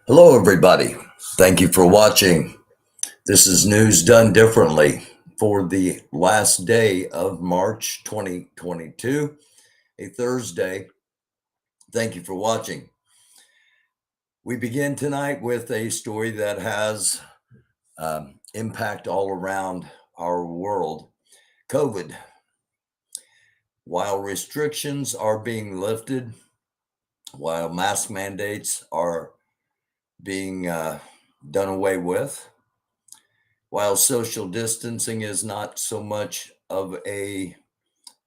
Hello, everybody. Thank you for watching. This is News Done Differently for the last day of March 2022, a Thursday. Thank you for watching. We begin tonight with a story that has impact all around our world. COVID. While restrictions are being lifted, while mask mandates are being done away with, while social distancing is not so much of a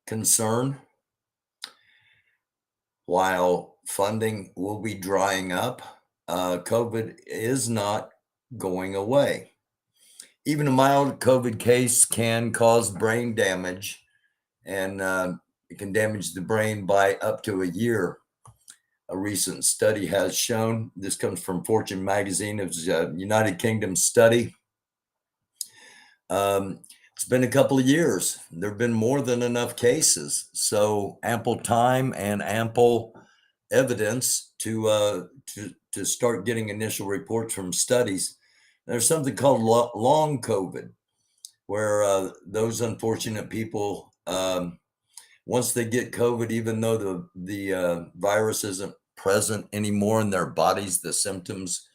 concern, while funding will be drying up, COVID is not going away. Even a mild COVID case can cause brain damage, and it can damage the brain by up to a year. A recent study has shown, this comes from Fortune magazine, it's a United Kingdom study. It's been a couple of years. There have been more than enough cases, so ample time and ample evidence to start getting initial reports from studies. There's something called long COVID, where those unfortunate people, once they get COVID, even though the virus isn't present anymore in their bodies, the symptoms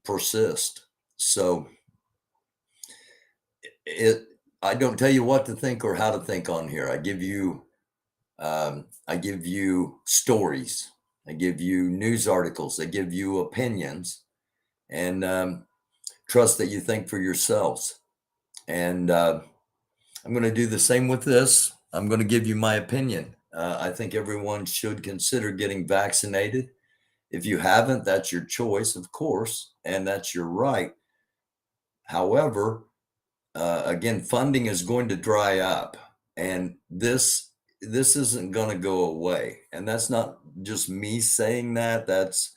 persist. So I don't tell you what to think or how to think on here. I give you stories. I give you news articles. I give you opinions, and trust that you think for yourselves. And I'm going to do the same with this. I'm going to give you my opinion. I think everyone should consider getting vaccinated. If you haven't, that's your choice, of course, and that's your right. However, again, funding is going to dry up, and this isn't going to go away. And that's not just me saying that. That's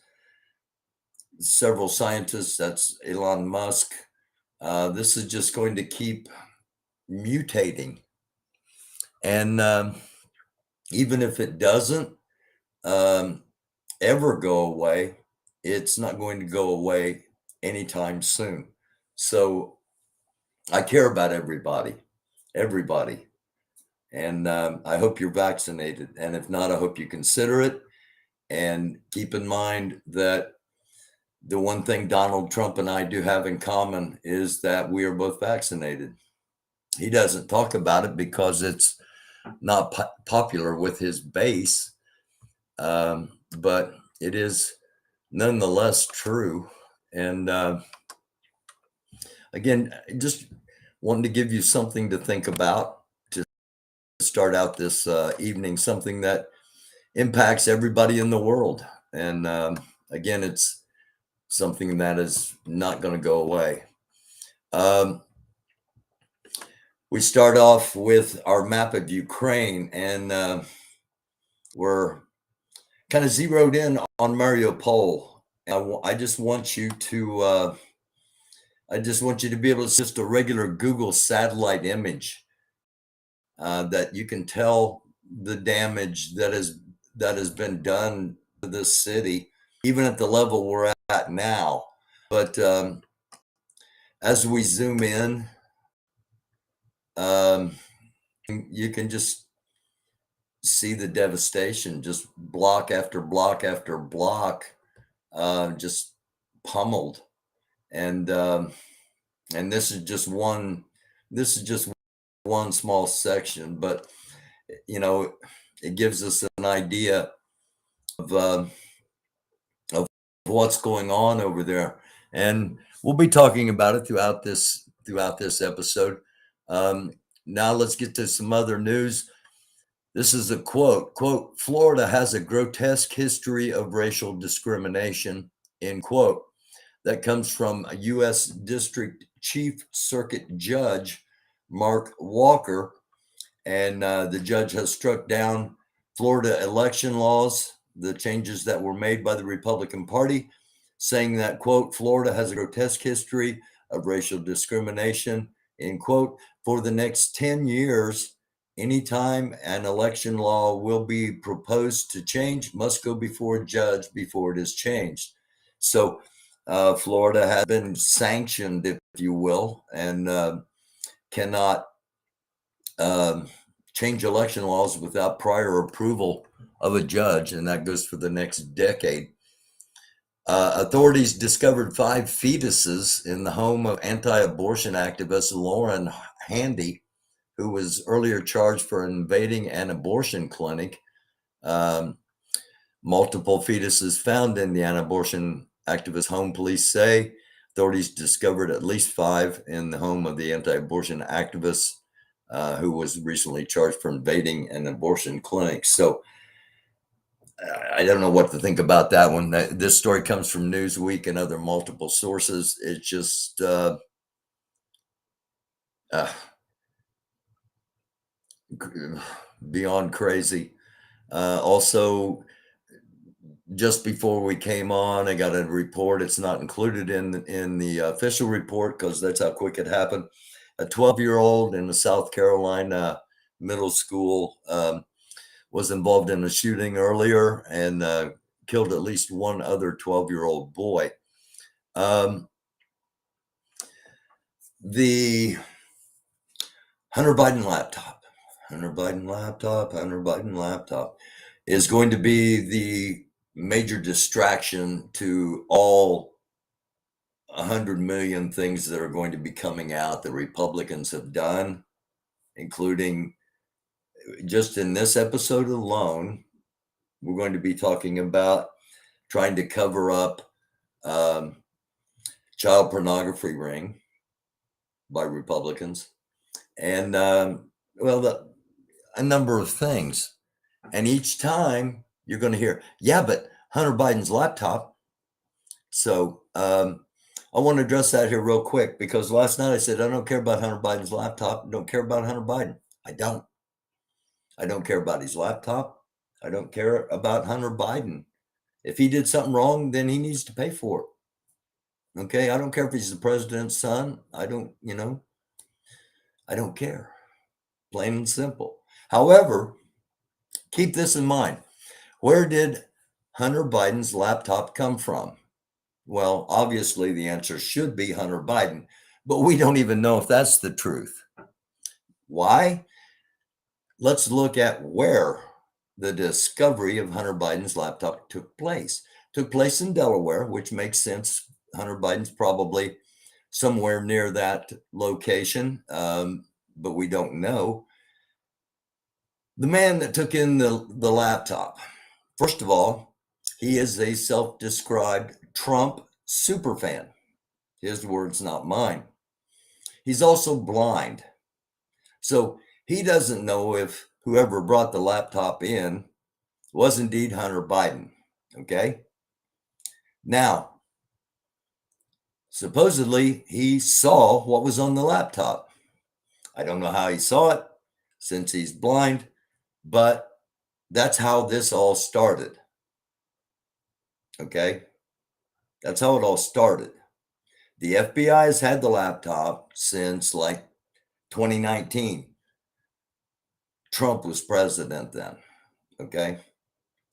several scientists. That's Elon Musk. This is just going to keep mutating, and even if it doesn't ever go away, it's not going to go away anytime soon. So I care about everybody. And I hope you're vaccinated. And if not, I hope you consider it. And keep in mind that the one thing Donald Trump and I do have in common is that we are both vaccinated. He doesn't talk about it because it's not popular with his base, but it is nonetheless true. And again, just wanting to give you something to think about to start out this evening, something that impacts everybody in the world. And again, it's something that is not going to go away. We start off with our map of Ukraine, and we're kind of zeroed in on Mariupol. I just want you to be able to see just a regular Google satellite image that you can tell the damage that has been done to this city, even at the level we're at now. But as we zoom in, you can just see the devastation, just block after block after block, just pummeled. And this is just one small section, but it gives us an idea of what's going on over there, and we'll be talking about it throughout this episode. Now let's get to some other news. This is a quote, Florida has a grotesque history of racial discrimination, end quote. That comes from a U.S. District Chief Circuit Judge, Mark Walker. And the judge has struck down Florida election laws, the changes that were made by the Republican Party, saying that, quote, Florida has a grotesque history of racial discrimination, end quote. For the next 10 years, anytime an election law will be proposed to change, must go before a judge before it is changed. So Florida has been sanctioned, if you will, and cannot change election laws without prior approval of a judge, and that goes for the next decade. Authorities discovered 5 fetuses in the home of anti-abortion activist Lauren Handy, who was earlier charged for invading an abortion clinic. Multiple fetuses found in the anti-abortion activist home, police say. Authorities discovered at least 5 in the home of the anti-abortion activist who was recently charged for invading an abortion clinic. So I don't know what to think about that one. This story comes from Newsweek and other multiple sources. It's just beyond crazy. Also, just before we came on, I got a report. It's not included in the official report because that's how quick it happened. A 12-year-old in a South Carolina middle school was involved in a shooting earlier and killed at least one other 12-year-old boy. The Hunter Biden laptop is going to be the major distraction to all 100 million things that are going to be coming out that Republicans have done, including just in this episode alone, we're going to be talking about trying to cover up child pornography ring by Republicans, and a number of things. And each time you're going to hear, yeah, but Hunter Biden's laptop. So I want to address that here real quick, because last night I said, I don't care about Hunter Biden's laptop. I don't care about Hunter Biden. I don't care about his laptop. I don't care about Hunter Biden. If he did something wrong, then he needs to pay for it. Okay. I don't care if he's the president's son. I don't care. Plain and simple. However, keep this in mind. Where did Hunter Biden's laptop come from? Well, obviously the answer should be Hunter Biden, but we don't even know if that's the truth. Why? Let's look at where the discovery of Hunter Biden's laptop took place. It took place in Delaware, which makes sense. Hunter Biden's probably somewhere near that location, but we don't know. The man that took in the laptop, first of all, he is a self-described Trump superfan. His words, not mine. He's also blind. So he doesn't know if whoever brought the laptop in was indeed Hunter Biden. Okay. Now, supposedly he saw what was on the laptop. I don't know how he saw it since he's blind, but that's how this all started. Okay. That's how it all started. The FBI has had the laptop since like 2019. Trump was president then. Okay.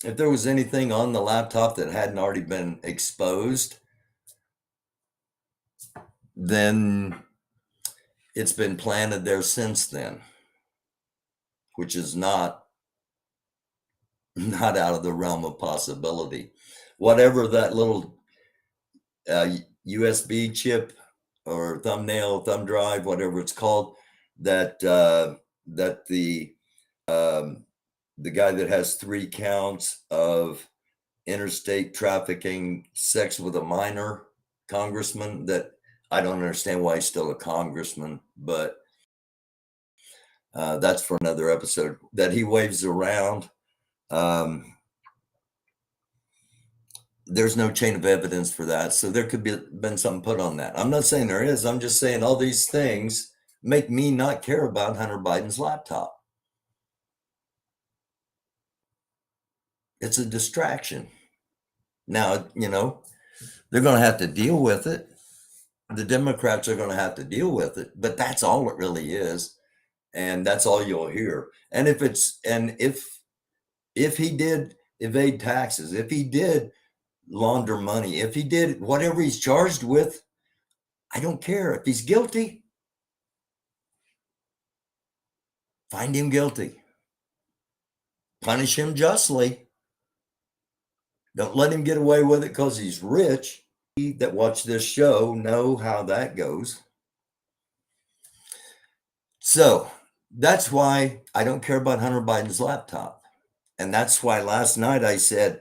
If there was anything on the laptop that hadn't already been exposed, then it's been planted there since then, which is not out of the realm of possibility. Whatever that little USB chip or thumbnail, thumb drive, whatever it's called, that the guy that has 3 counts of interstate trafficking, sex with a minor congressman, that I don't understand why he's still a congressman, but that's for another episode, that he waves around. There's no chain of evidence for that. So there could be been something put on that. I'm not saying there is. I'm just saying all these things make me not care about Hunter Biden's laptop. It's a distraction. Now, they're going to have to deal with it. The Democrats are going to have to deal with it, but that's all it really is. And that's all you'll hear. And if he did evade taxes, if he did launder money. If he did whatever he's charged with, I don't care. If he's guilty, find him guilty. Punish him justly. Don't let him get away with it because he's rich. That watch this show know how that goes. So that's why I don't care about Hunter Biden's laptop. And that's why last night I said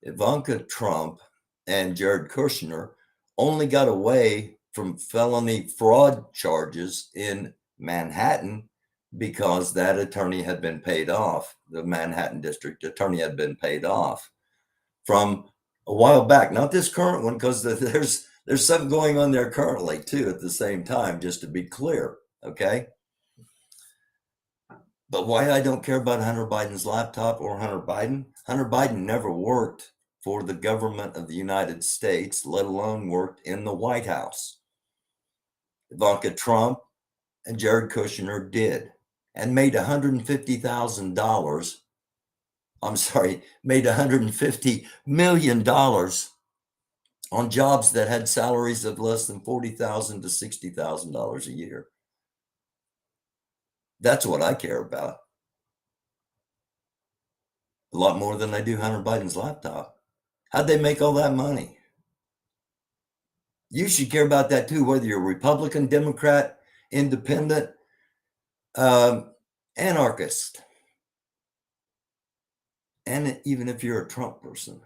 Ivanka Trump and Jared Kushner only got away from felony fraud charges in Manhattan because that attorney had been paid off. The Manhattan district attorney had been paid off from a while back, not this current one, because there's something going on there currently too at the same time, just to be clear, okay? But why I don't care about Hunter Biden's laptop or Hunter Biden never worked for the government of the United States, let alone worked in the White House. Ivanka Trump and Jared Kushner did, and made $150,000. I'm sorry, made $150 million on jobs that had salaries of less than $40,000 to $60,000 a year. That's what I care about. A lot more than I do Hunter Biden's laptop. How'd they make all that money? You should care about that too, whether you're Republican, Democrat, independent, anarchist. And even if you're a Trump person,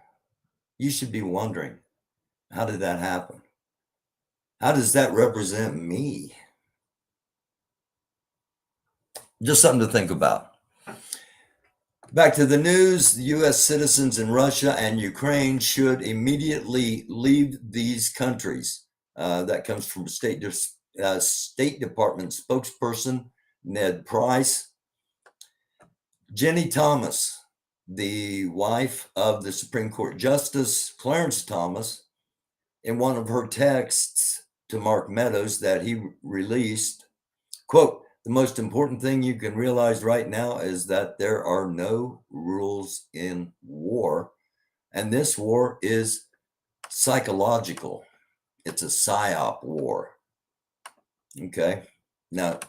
you should be wondering, how did that happen? How does that represent me? Just something to think about. Back to the news. The U.S. citizens in Russia and Ukraine should immediately leave these countries. That comes from State Department spokesperson Ned Price. Jenny Thomas, the wife of the Supreme Court Justice Clarence Thomas, in one of her texts to Mark Meadows that he released, quote, "The most important thing you can realize right now is that there are no rules in war. And this war is psychological. It's a psyop war." Okay. Now,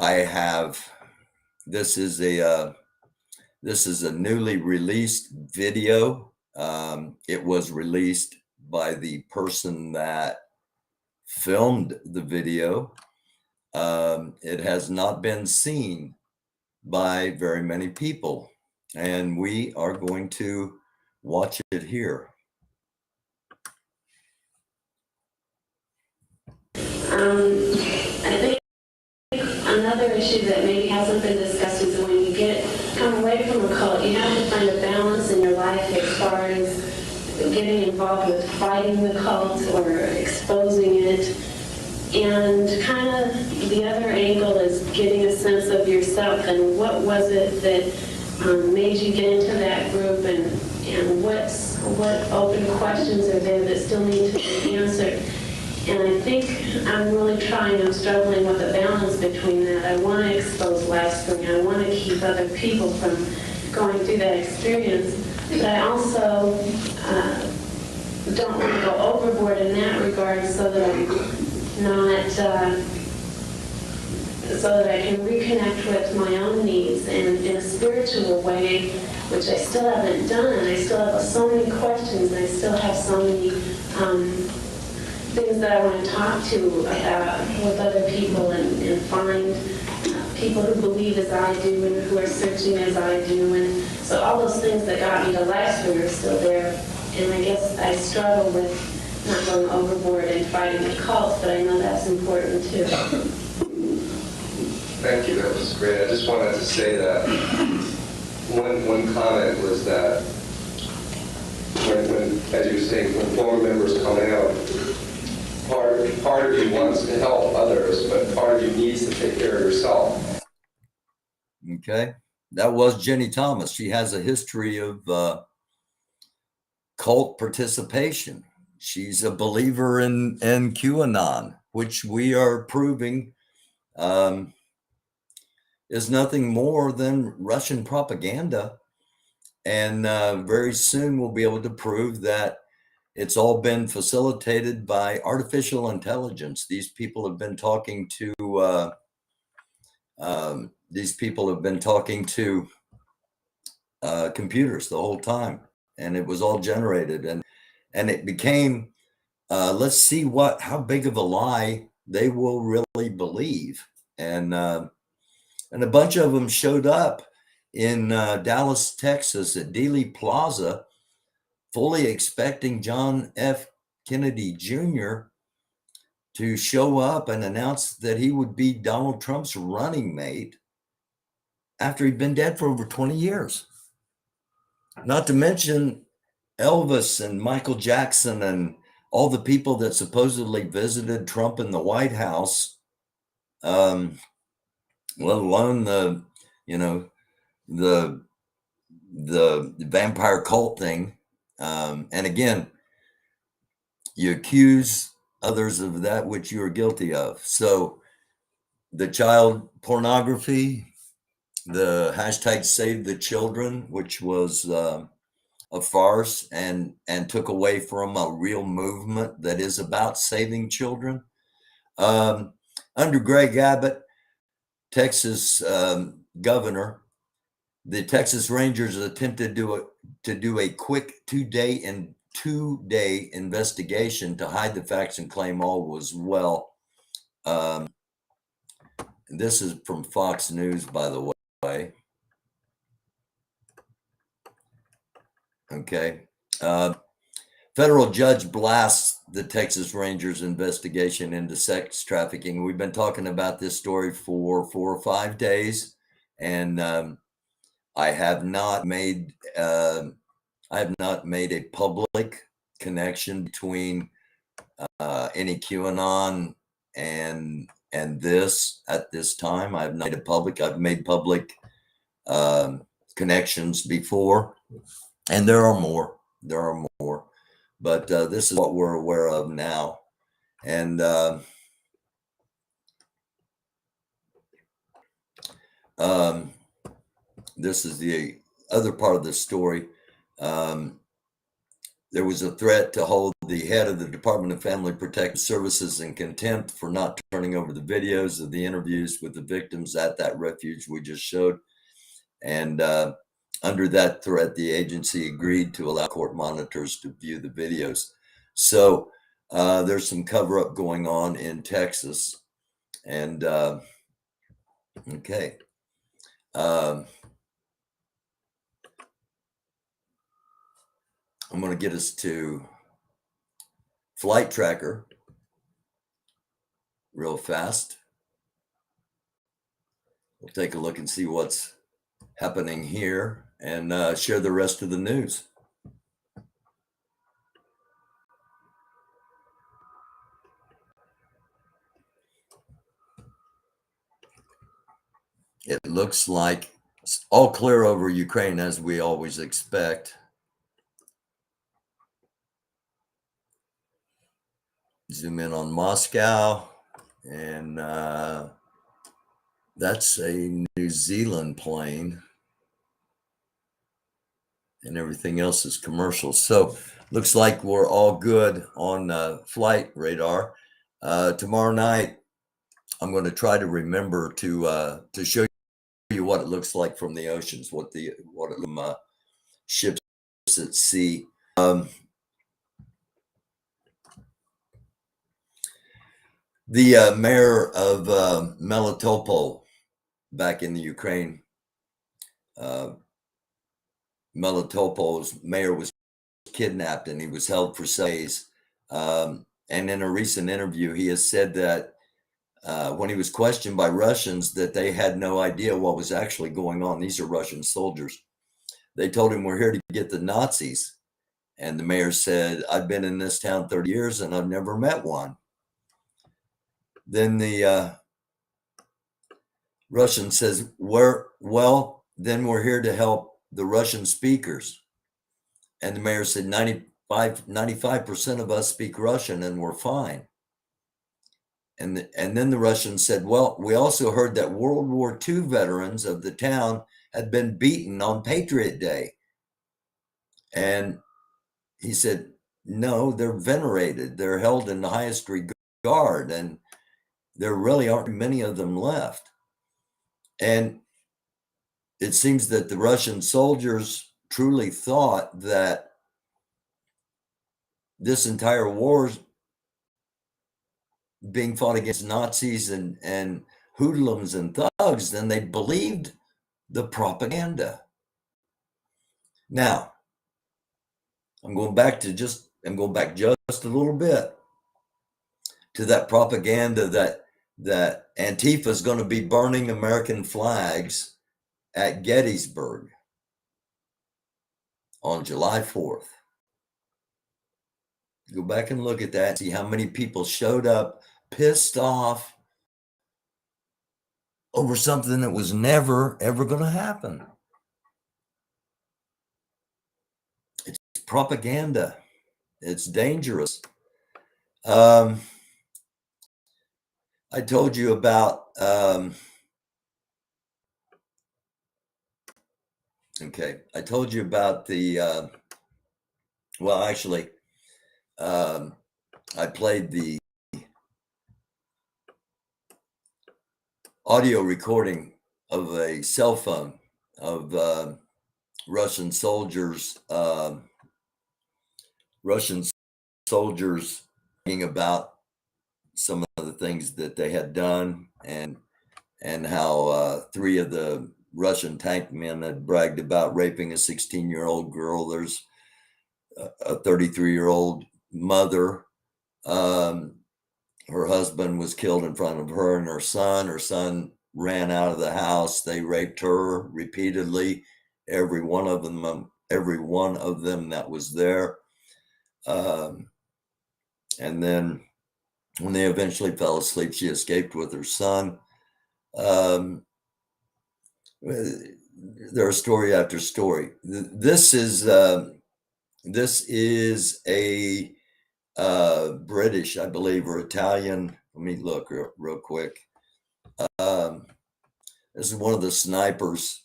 I have, this is a newly released video. It was released by the person that filmed the video. It has not been seen by very many people, and we are going to watch it here. I think another issue that maybe hasn't been discussed is when you come away from a cult, you have to find a balance in your life as far as getting involved with fighting the cult or exposing it. And kind of the other angle is getting a sense of yourself and what was it that made you get into that group, and what open questions are there that still need to be answered. And I think I'm struggling with a balance between that. I want to expose lasting. I want to keep other people from going through that experience. But I also don't want to go overboard in that regard so that I'm not, so that I can reconnect with my own needs and in a spiritual way, which I still haven't done. And I still have so many questions, and I still have so many things that I want to talk to about with other people and find people who believe as I do and who are searching as I do. And so all those things that got me to last week are still there. And I guess I struggle with not going overboard and fighting the cults, but I know that's important too. Thank you, that was great. I just wanted to say that one comment was that when, as you were saying, when former members come out, part of you wants to help others, but part of you needs to take care of yourself. Okay, that was Jenny Thomas. She has a history of cult participation. She's a believer in QAnon, which we are proving is nothing more than Russian propaganda. And very soon we'll be able to prove that it's all been facilitated by artificial intelligence. These people have been talking to computers the whole time, and it was all generated, and it became let's see how big of a lie they will really believe. And a bunch of them showed up in Dallas, Texas at Dealey Plaza, fully expecting John F. Kennedy Jr. to show up and announce that he would be Donald Trump's running mate after he'd been dead for over 20 years. Not to mention Elvis and Michael Jackson and all the people that supposedly visited Trump in the White House, let alone the vampire cult thing. And again, you accuse others of that which you are guilty of. So the child pornography, the hashtag Save the Children, which was a farce and took away from a real movement that is about saving children. Under Greg Abbott, Texas governor, the Texas Rangers attempted to do a quick two-day investigation to hide the facts and claim all was well. This is from Fox News, by the way. Okay. Federal judge blasts the Texas Rangers investigation into sex trafficking. We've been talking about this story for 4 or 5 days, and I have not made a public connection between any QAnon and this at this time. I've not made it public. I've made public connections before, and there are more. But this is what we're aware of now. And this is the other part of the story. There was a threat to hold the head of the Department of Family Protective Services in contempt for not turning over the videos of the interviews with the victims at that refuge we just showed. And under that threat, the agency agreed to allow court monitors to view the videos. So there's some cover-up going on in Texas. And okay. I'm going to get us to Flight Tracker real fast. We'll take a look and see what's happening here and share the rest of the news. It looks like it's all clear over Ukraine, as we always expect. Zoom in on Moscow, and that's a New Zealand plane, and everything else is commercial. So looks like we're all good on flight radar. Tomorrow night, I'm going to try to remember to show you what it looks like from the oceans, what ships at sea. The mayor of Melitopol, back in the Ukraine, Melitopol's mayor was kidnapped and he was held for 7 days. And in a recent interview, he has said that when he was questioned by Russians, that they had no idea what was actually going on. These are Russian soldiers. They told him, "We're here to get the Nazis." And the mayor said, "I've been in this town 30 years and I've never met one." Then the Russian says, "Well, then we're here to help the Russian speakers." And the mayor said, 95% of us speak Russian and we're fine. And then the Russian said, "Well, we also heard that World War II veterans of the town had been beaten on Patriot Day. And he said, no, they're venerated. They're held in the highest regard, and there really aren't many of them left. And it seems that the Russian soldiers truly thought that this entire war is being fought against Nazis and hoodlums and thugs, then they believed the propaganda. Now, I'm going back just a little bit to that propaganda that Antifa is going to be burning American flags at Gettysburg on July 4th. Go back and look at that, see how many people showed up pissed off over something that was never, ever going to happen. It's propaganda. It's dangerous. I told you about, I told you about the, well, actually, I played the audio recording of a cell phone of Russian soldiers talking about some of the things that they had done, and how 3 of the Russian tank men had bragged about raping a 16-year-old girl. There's a 33-year-old mother. Her husband was killed in front of her and her son. Her son ran out of the house. They raped her repeatedly. Every one of them that was there. And then when they eventually fell asleep, she escaped with her son. There are story after story. This is a British, I believe, or Italian. Let me look real quick. This is one of the snipers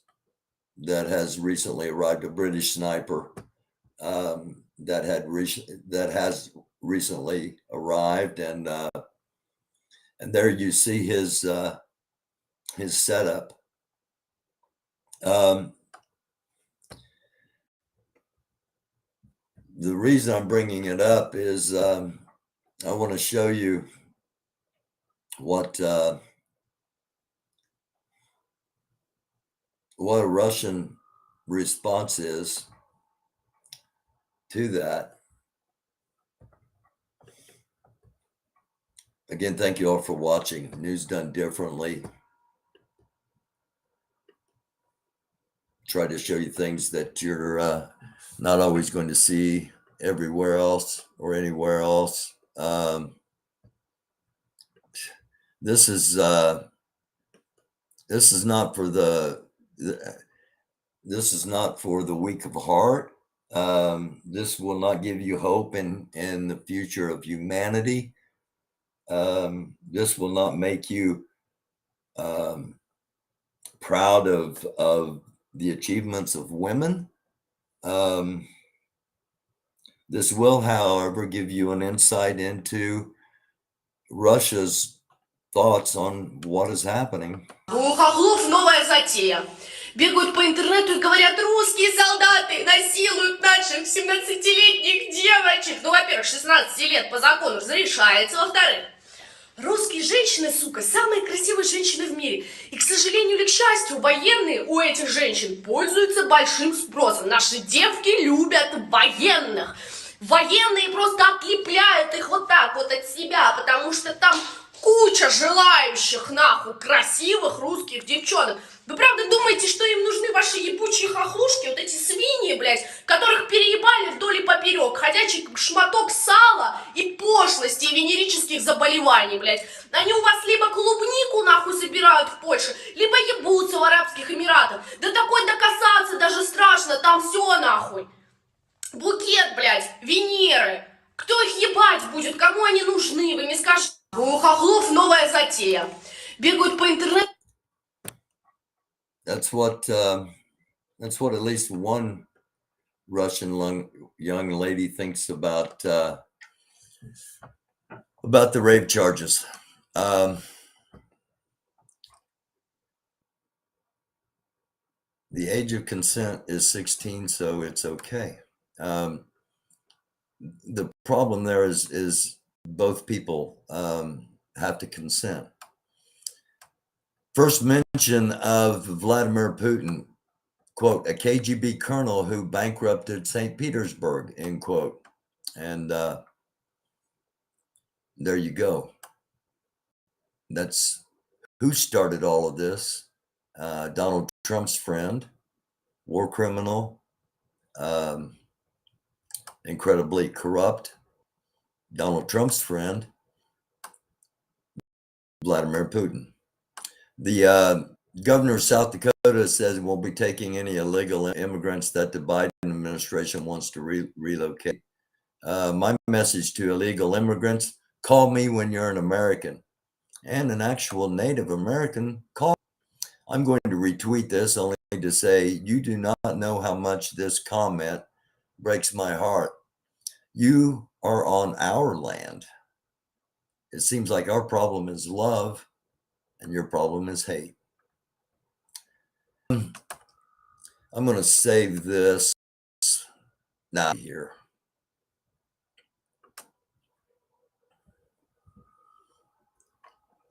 that has recently arrived, a British sniper that has recently arrived, and there you see his setup. The reason I'm bringing it up is I want to show you what a Russian response is to that. Again, thank you all for watching. News Done Differently. Try to show you things that you're not always going to see everywhere else or anywhere else. This is not for the weak of heart. This will not give you hope in the future of humanity. This will not make you proud of the achievements of women. This will, however, give you an insight into Russia's thoughts on what is happening. У хохлов новая затея. Бегают по интернету и говорят, русские солдаты насилуют наших 17-летних девочек. Ну, во-первых, 16 лет по закону разрешается. Во-вторых, русские женщины, сука, самые красивые женщины в мире. И, к сожалению или к счастью, военные у этих женщин пользуются большим спросом. Наши девки любят военных. Военные просто отлепляют их вот так вот от себя, потому что там куча желающих, нахуй, красивых русских девчонок. Вы правда думаете, что им нужны ваши ебучие хохлушки, вот эти свиньи, блядь, которых переебали вдоль и поперек, ходячий шматок сала и пошлости, и венерических заболеваний, блядь. Они у вас либо клубнику, нахуй, собирают в Польше, либо ебутся в Арабских Эмиратах. Да такой докасаться даже страшно, там все, нахуй. Букет, блядь, Венеры. Кто их ебать будет, кому они нужны, вы мне скажете. У хохлов новая затея. Бегают по интернету. That's what at least one Russian young lady thinks about the rape charges. The age of consent is 16, so it's okay. The problem there is both people have to consent. First mention of Vladimir Putin, quote, a KGB colonel who bankrupted St. Petersburg, end quote. And there you go. That's who started all of this. Donald Trump's friend, war criminal, incredibly corrupt. Donald Trump's friend, Vladimir Putin. The governor of South Dakota says he won't be taking any illegal immigrants that the Biden administration wants to relocate. My message to illegal immigrants, call me when you're an American. And an actual Native American, call. I'm going to retweet this only to say, you do not know how much this comment breaks my heart. You are on our land. It seems like our problem is love and your problem is hate. I'm going to save this now here.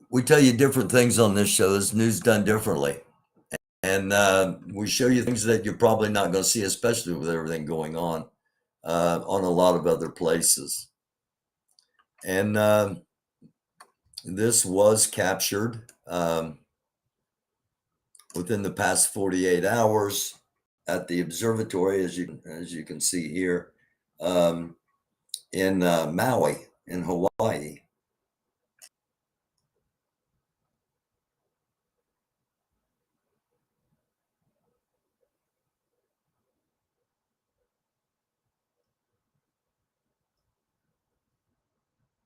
We tell you different things on this show. This news done differently. And we show you things that you're probably not going to see, especially with everything going on a lot of other places. And this was captured within the past 48 hours at the observatory, as you can see here, in Maui, in Hawaii.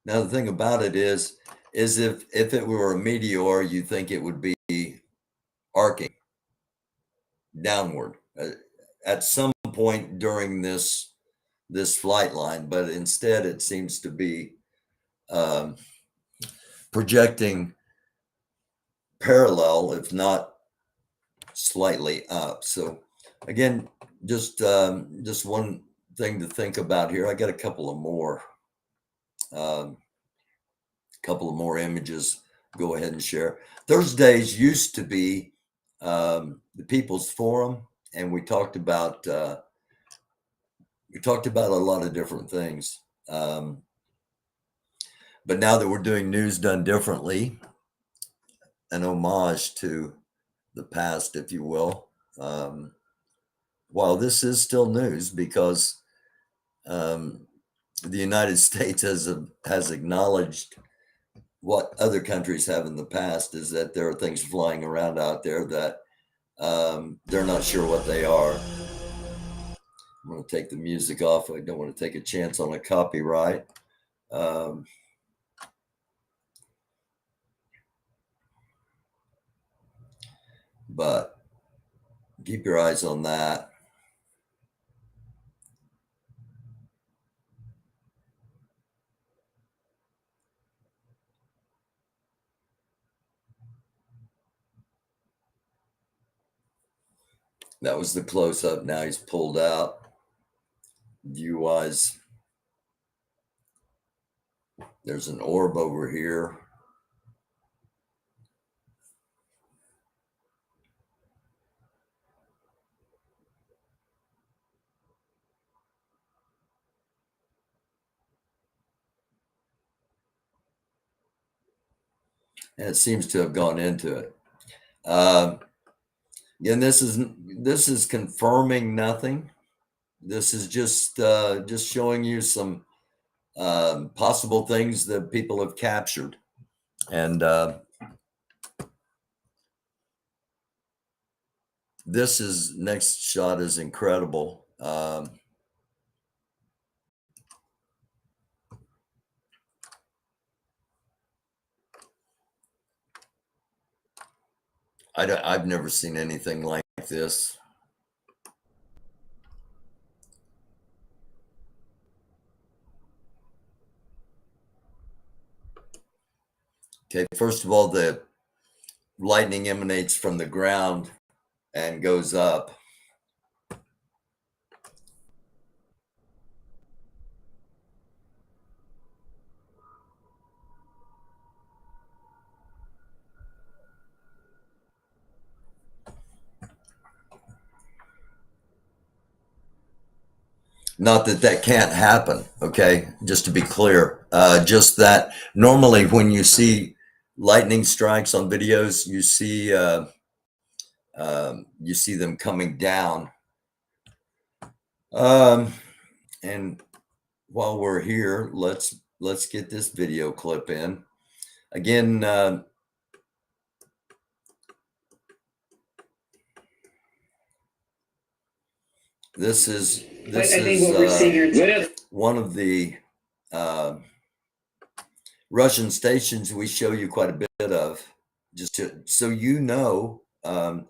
Now, the thing about it is if it were a meteor, you think it would be arcing downward at some point during this flight line, but instead it seems to be projecting parallel, if not slightly up. So again, just one thing to think about here. I got a couple of more images. Go ahead and share. Thursdays used to be the People's Forum, and we talked about a lot of different things. But now that we're doing news done differently, an homage to the past, if you will. While this is still news, because the United States has acknowledged what other countries have in the past, is that there are things flying around out there that they're not sure what they are. I'm going to take the music off. I don't want to take a chance on a copyright. But keep your eyes on that. That was the close-up. Now he's pulled out. View-wise, there's an orb over here. And it seems to have gone into it. Again, this is confirming nothing. This is just showing you some possible things that people have captured. And this next shot is incredible. I've never seen anything like this. Okay, first of all, the lightning emanates from the ground and goes up. Not that that can't happen, okay? Just to be clear, just that normally when you see lightning strikes on videos, you see them coming down. And while we're here, let's get this video clip in. Again, this is one of the Russian stations we show you quite a bit of, just so you know, in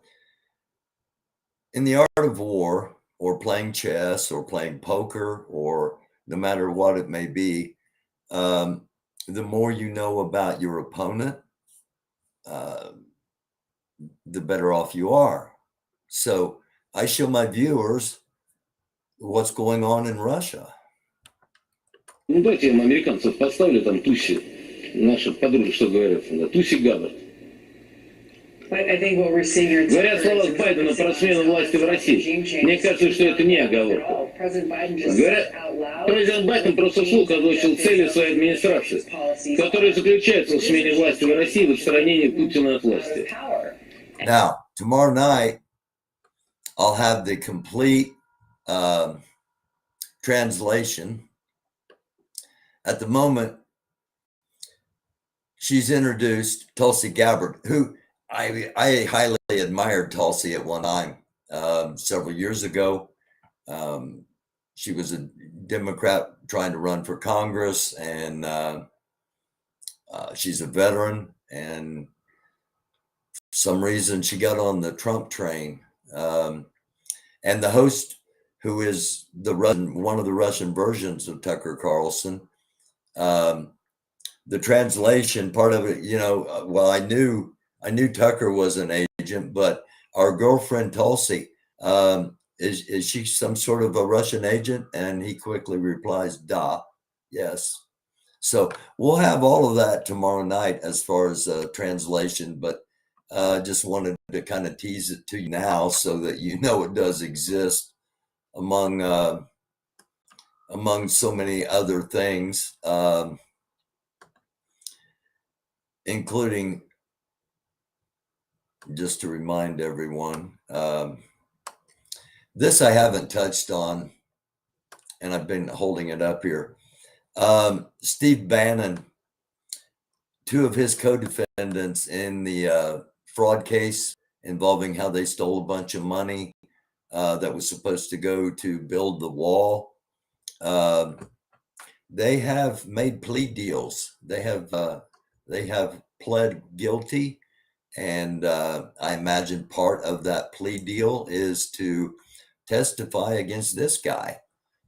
the art of war, or playing chess, or playing poker, or no matter what it may be, the more you know about your opponent, the better off you are. So I show my viewers what's going on in Russia. Ну, давайте я им американцев поставлю, там Туси, наша подруга, что говорят, Туси Габбард. Говорят слова Байдена про смену власти в России. Мне кажется, что это не оговорка. Говорят, президент Байден просто вслух озвучил цели своей администрации, которые заключаются в смене власти в России и в отстранении Путина от власти. Now, tomorrow night, I'll have the complete translation. At the moment, she's introduced Tulsi Gabbard, who I highly admired Tulsi at one time, several years ago. She was a Democrat trying to run for Congress, and she's a veteran, and for some reason she got on the Trump train. And the host, who is one of the Russian versions of Tucker Carlson, the translation part of it, well, I knew Tucker was an agent, but our girlfriend Tulsi, is she some sort of a Russian agent? And he quickly replies, "Da, yes." So we'll have all of that tomorrow night as far as translation, but just wanted to kind of tease it to you now so that you know it does exist among so many other things, including, just to remind everyone, this I haven't touched on, and I've been holding it up here. Steve Bannon, two of his co-defendants in the fraud case involving how they stole a bunch of money that was supposed to go to build the wall. They have made plea deals. They have pled guilty, and I imagine part of that plea deal is to testify against this guy.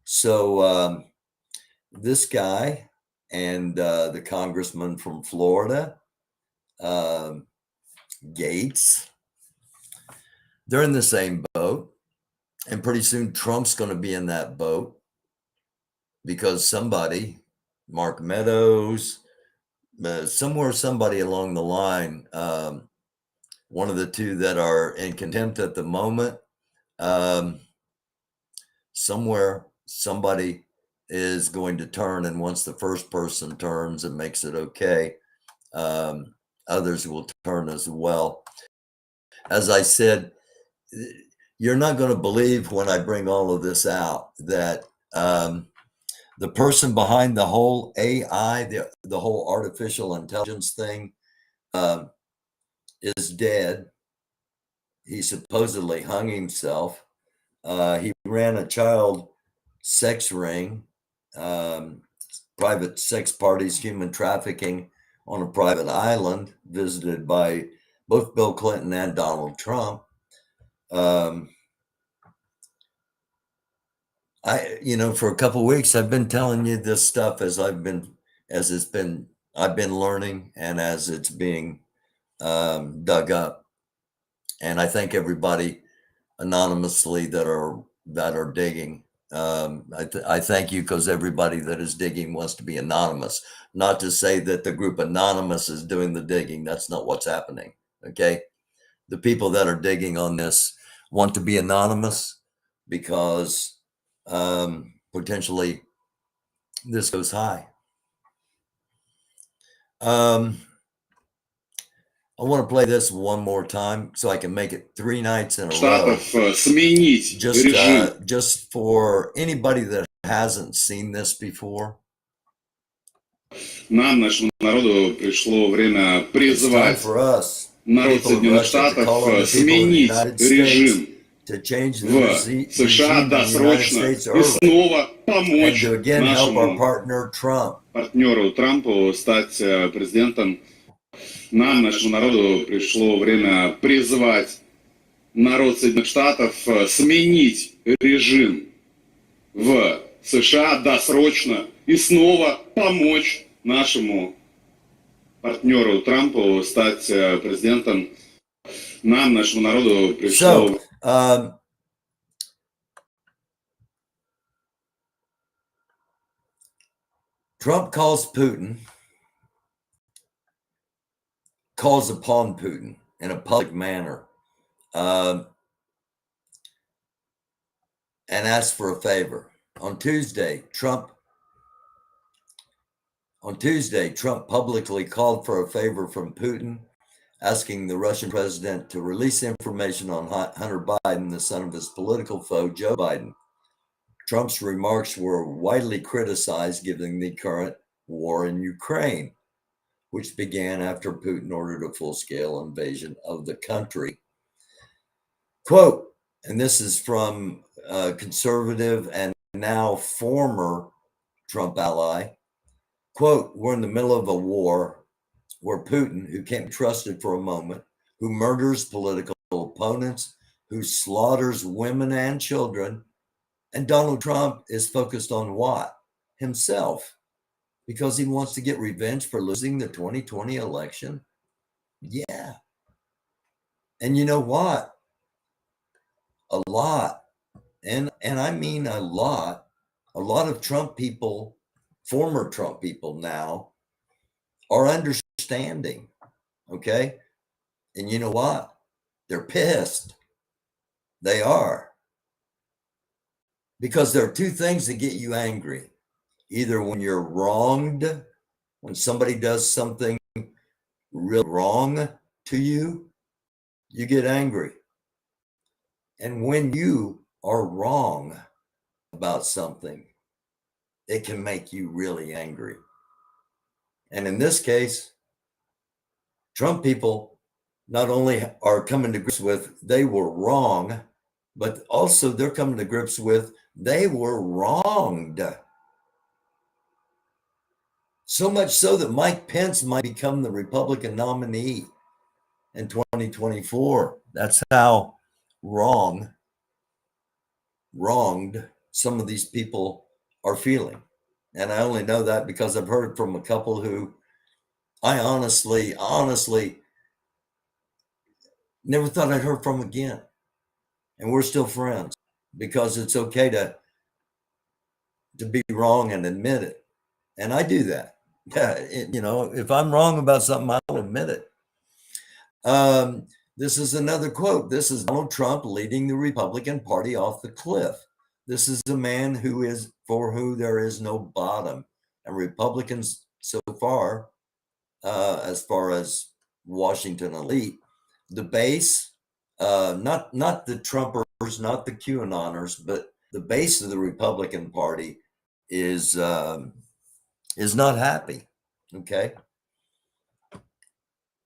So this guy and the congressman from Florida, Gates, they're in the same boat, and pretty soon Trump's going to be in that boat, because somebody, Mark Meadows, somebody along the line, one of the two that are in contempt at the moment, somewhere somebody is going to turn, and once the first person turns and makes it okay, others will turn as well. As I said, you're not going to believe when I bring all of this out that the person behind the whole AI, the whole artificial intelligence thing, is dead. He supposedly hung himself. He ran a child sex ring, private sex parties, human trafficking on a private island visited by both Bill Clinton and Donald Trump. For a couple of weeks, I've been telling you this stuff as it's been I've been learning and as it's being dug up. And I thank everybody anonymously that are digging. I thank you because everybody that is digging wants to be anonymous. Not to say that the group Anonymous is doing the digging. That's not what's happening. Okay. The people that are digging on this want to be anonymous because potentially this goes high. I want to play this one more time so I can make it 3 nights in a row. Just for anybody that hasn't seen this before. Нам, нашему народу, пришло время призывать народ Соединенных Штатов сменить режим в США досрочно и снова помочь нашему партнеру Трампу стать президентом. Нам, нашему народу, пришло время призывать народ Соединенных Штатов сменить режим в США досрочно и снова помочь нашему партнеру Трампу стать президентом. Нам, нашему народу, пришло... Trump calls upon Putin in a public manner and asks for a favor. On Tuesday, Trump publicly called for a favor from Putin, asking the Russian president to release information on Hunter Biden, the son of his political foe, Joe Biden. Trump's remarks were widely criticized given the current war in Ukraine, which began after Putin ordered a full-scale invasion of the country. Quote, and this is from a conservative and now former Trump ally, quote, we're in the middle of a war where Putin, who can't be trusted for a moment, who murders political opponents, who slaughters women and children, and Donald Trump is focused on what? Himself, because he wants to get revenge for losing the 2020 election. Yeah. And you know what? A lot, and I mean a lot of Trump people, former Trump people now, are understanding, okay? And you know what? They're pissed. They are. Because there are two things that get you angry. Either when you're wronged, when somebody does something real wrong to you, you get angry. And when you are wrong about something, it can make you really angry. And in this case, Trump people not only are coming to grips with they were wrong, but also they're coming to grips with they were wronged. So much so that Mike Pence might become the Republican nominee in 2024. That's how wronged some of these people are feeling. And I only know that because I've heard from a couple who I honestly never thought I'd heard from again. And we're still friends because it's okay to be wrong and admit it. And I do that. Yeah, if I'm wrong about something, I'll admit it. This is another quote. This is Donald Trump leading the Republican Party off the cliff. This is a man for who there is no bottom. And Republicans so far, as far as Washington elite, the base, not the Trumpers, not the QAnoners, but the base of the Republican Party is not happy. Okay.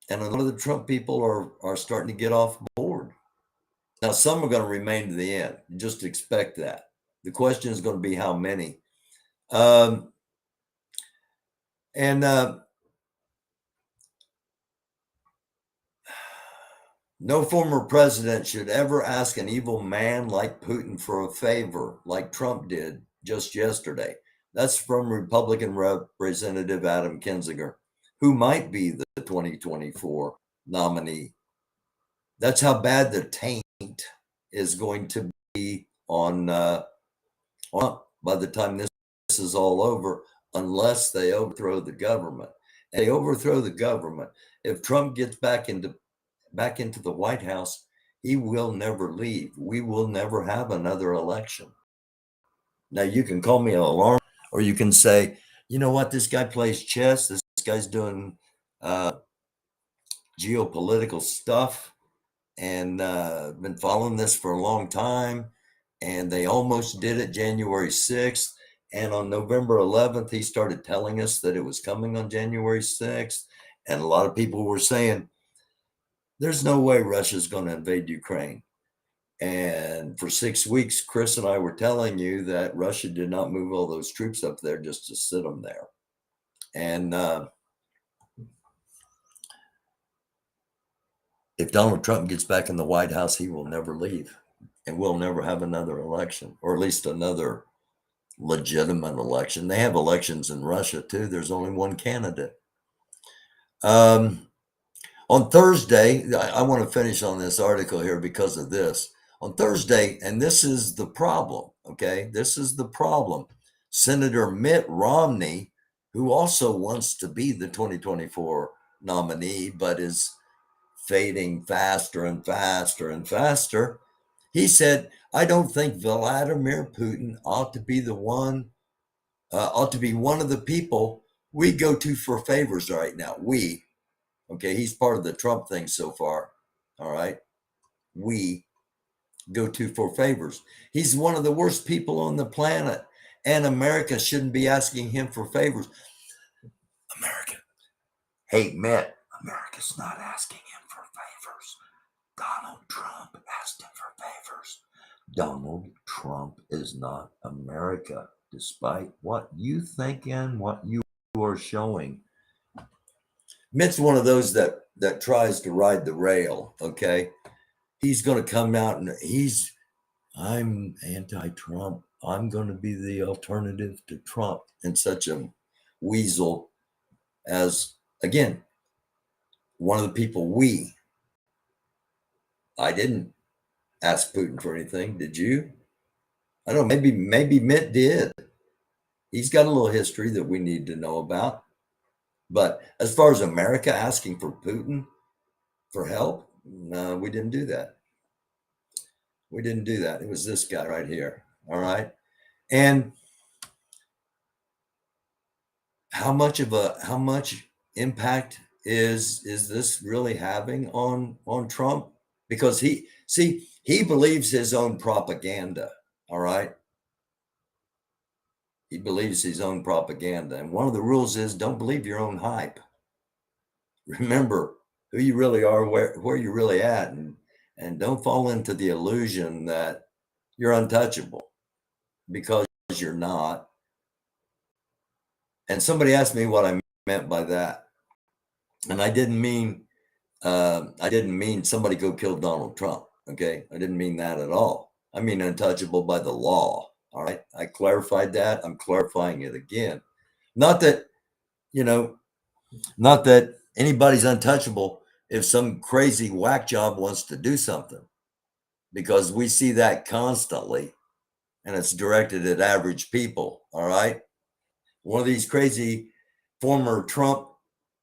And a lot of the Trump people are starting to get off board. Now, some are going to remain to the end. Just expect that. The question is going to be how many. No former president should ever ask an evil man like Putin for a favor, like Trump did just yesterday. That's from Republican Representative Adam Kinzinger. who might be the 2024 nominee. That's how bad the taint is going to be on by the time this is all over, unless they overthrow the government. And they overthrow the government. If Trump gets back into the White House, he will never leave. We will never have another election. Now, you can call me an alarm, or you can say, you know what, this guy plays chess. This guy's doing geopolitical stuff, and been following this for a long time. And they almost did it January 6th. And on November 11th, he started telling us that it was coming on January 6th. And a lot of people were saying, there's no way Russia's going to invade Ukraine. And for 6 weeks, Chris and I were telling you that Russia did not move all those troops up there just to sit them there. And if Donald Trump gets back in the White House, he will never leave. And we'll never have another election, or at least another legitimate election. They have elections in Russia too. There's only one candidate. On Thursday, I want to finish on this article here because of this. On Thursday, and this is the problem, okay? This is the problem. Senator Mitt Romney, who also wants to be the 2024 nominee, but is fading faster and faster and faster, he said, I don't think Vladimir Putin ought to be one of the people we go to for favors right now. Okay, he's part of the Trump thing so far. All right. We go to for favors. He's one of the worst people on the planet, and America shouldn't be asking him for favors. America. Hey, Matt, America's not asking him for favors. Donald Trump asked him for favors. Donald Trump is not America, despite what you think and what you are showing. Mitt's one of those that tries to ride the rail, okay? He's going to come out and I'm anti-Trump. I'm going to be the alternative to Trump, and such a weasel as, again, one of the people I didn't ask Putin for anything. Did you? I don't know. Maybe Mitt did. He's got a little history that we need to know about. But as far as America asking for Putin for help, no, we didn't do that. We didn't do that. It was this guy right here. All right. And how much impact is this really having on Trump? Because he believes his own propaganda. All right. He believes his own propaganda. And one of the rules is don't believe your own hype. Remember who you really are, where you're really at, and don't fall into the illusion that you're untouchable, because you're not. And somebody asked me what I meant by that. And I didn't mean somebody go kill Donald Trump. Okay. I didn't mean that at all. I mean untouchable by the law. All right. I clarified that. I'm clarifying it again. Not that anybody's untouchable if some crazy whack job wants to do something, because we see that constantly, and it's directed at average people. All right. One of these crazy former Trump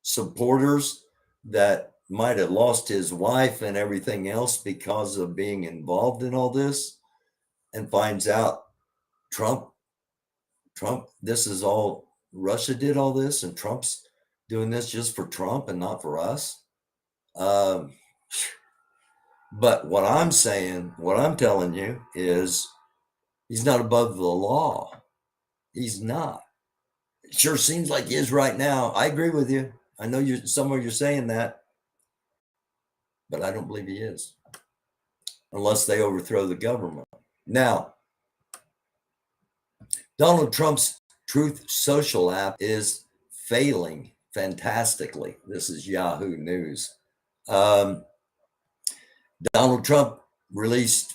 supporters that might have lost his wife and everything else because of being involved in all this, and finds out Trump, this is all Russia did all this, and Trump's doing this just for Trump and not for us. But what I'm telling you is he's not above the law. He's not. It sure seems like he is right now. I agree with you. I know you're saying that, but I don't believe he is, unless they overthrow the government. Now, Donald Trump's Truth Social app is failing fantastically. This is Yahoo News. Donald Trump released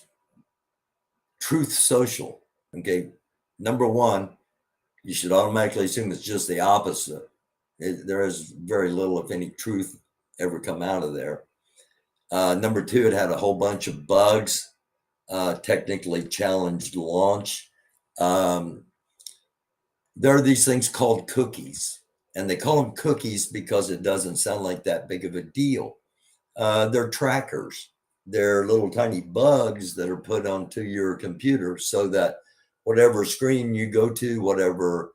Truth Social. Okay. Number one, you should automatically assume it's just the opposite There is very little, if any, truth ever come out of there. Number two, it had a whole bunch of bugs, technically challenged launch. There are these things called cookies, and they call them cookies because it doesn't sound like that big of a deal. They're trackers. They're little tiny bugs that are put onto your computer so that whatever screen you go to, whatever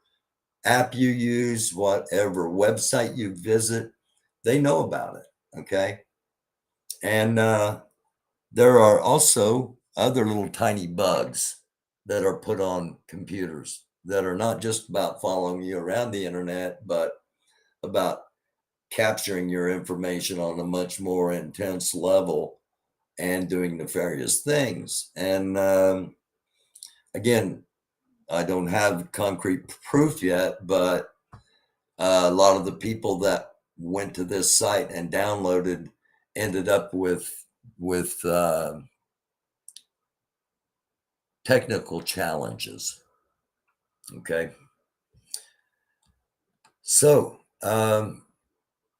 app you use, whatever website you visit, they know about it. Okay. And there are also other little tiny bugs that are put on computers that are not just about following you around the internet, but about capturing your information on a much more intense level and doing nefarious things. And again, I don't have concrete proof yet, but a lot of the people that went to this site and downloaded ended up with technical challenges. Okay. So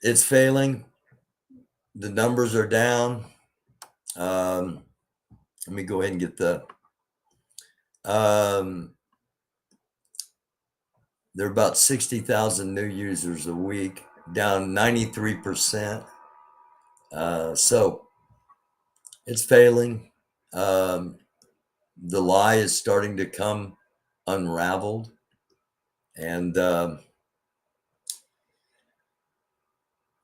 it's failing. The numbers are down. Let me go ahead and get the there are about 60,000 new users a week, down 93%. So it's failing. The lie is starting to come unraveled. And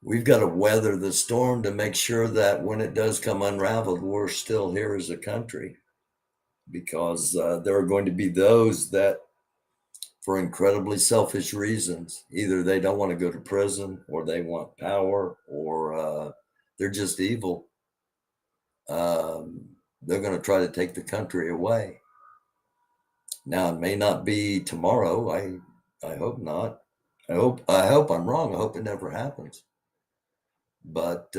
we've got to weather the storm to make sure that when it does come unraveled, we're still here as a country. Because there are going to be those that, for incredibly selfish reasons, either they don't want to go to prison, or they want power, or they're just evil. They're going to try to take the country away. Now, it may not be tomorrow. I hope not. I hope I'm wrong. I hope it never happens. But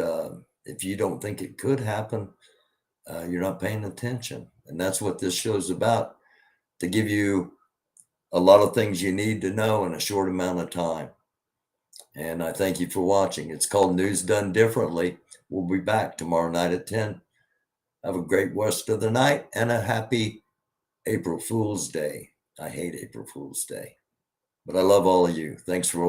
if you don't think it could happen, you're not paying attention. And that's what this show's about, to give you a lot of things you need to know in a short amount of time. And I thank you for watching. It's called News Done Differently. We'll be back tomorrow night at 10. Have a great rest of the night and a happy April Fool's Day. I hate April Fool's Day, but I love all of you. Thanks for